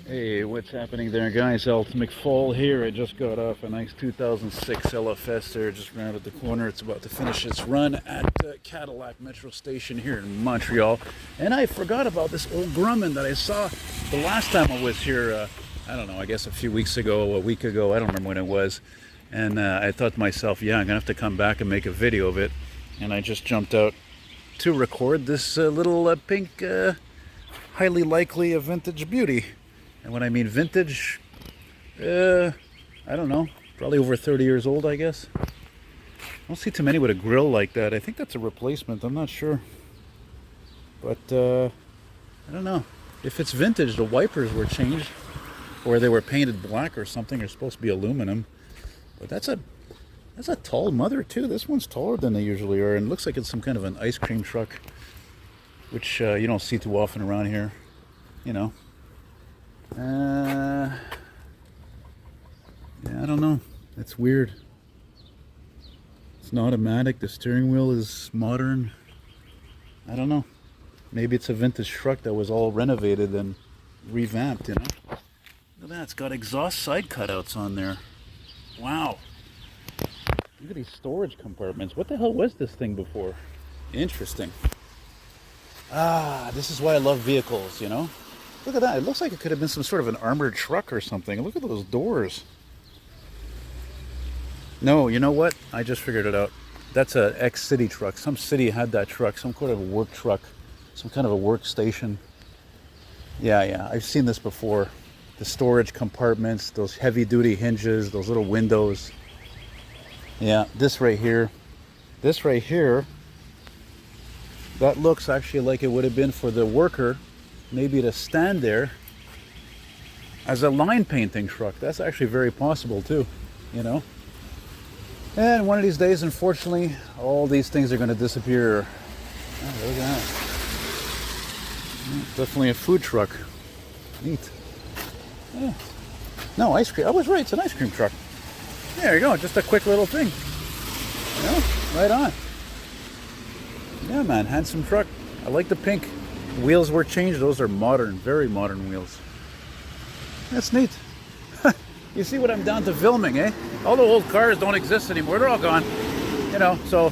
Hey, what's happening there, guys? Elton McFall here. I just got off a nice 2006 LFS there, just rounded the corner. It's about to finish its run at Cadillac Metro Station here in Montreal. And I forgot about this old Grumman that I saw the last time I was here, I don't know, I guess a few weeks ago, a week ago, I don't remember when it was. And I thought to myself, yeah, I'm going to have to come back and make a video of it. And I just jumped out to record this little pink, highly likely a vintage beauty. And when I mean vintage, I don't know, probably over 30 years old, I guess. I don't see too many with a grill like that. I think that's a replacement, I'm not sure. But, I don't know. If it's vintage, the wipers were changed, or they were painted black or something. They're supposed to be aluminum. But that's a tall mother, too. This one's taller than they usually are, and looks like it's some kind of an ice cream truck, which you don't see too often around here, you know. Yeah, I don't know. It's weird. It's an automatic. The steering wheel is modern. I don't know. Maybe it's a vintage truck that was all renovated and revamped, you know. Look at that. It's got exhaust side cutouts on there. Wow. Look at these storage compartments. What the hell was this thing before? Interesting. This is why I love vehicles, you know. Look at that. It looks like it could have been some sort of an armored truck or something. Look at those doors. No, you know what? I just figured it out. That's an ex-city truck. Some city had that truck. Some kind of a work truck. Some kind of a workstation. Yeah. I've seen this before. The storage compartments, those heavy-duty hinges, those little windows. Yeah, this right here. This right here. That looks actually like it would have been for the worker, maybe to stand there as a line painting truck. That's actually very possible too, you know. And one of these days, unfortunately, all these things are going to disappear. Oh, look at that. Definitely a food truck. Neat. Yeah. No, ice cream. I was right, it's an ice cream truck. There you go, just a quick little thing. You know, right on. Yeah, man, handsome truck. I like the pink. Wheels were changed. Those are modern, very modern wheels. That's neat. You see what I'm down to filming, eh? All the old cars don't exist anymore. They're all gone. You know, so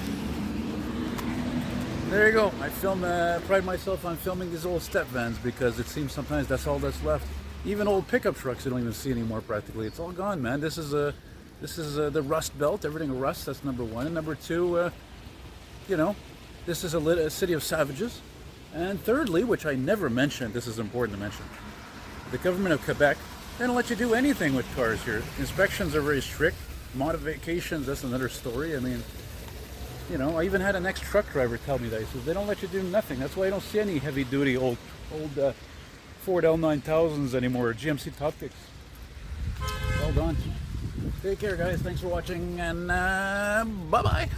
there you go. I pride myself on filming these old step vans because it seems sometimes that's all that's left. Even old pickup trucks you don't even see anymore practically. It's all gone, man. This is the rust belt. Everything rusts. That's number one. And number two, you know, this is a city of savages. And thirdly, which I never mentioned, this is important to mention, the government of Quebec, they don't let you do anything with cars here. Inspections are very strict. Modifications, that's another story. I mean, you know, I even had an ex-truck driver tell me that. He says, they don't let you do nothing. That's why I don't see any heavy-duty old Ford L9000s anymore, or GMC Top Kicks. All gone. Take care, guys. Thanks for watching, and bye-bye.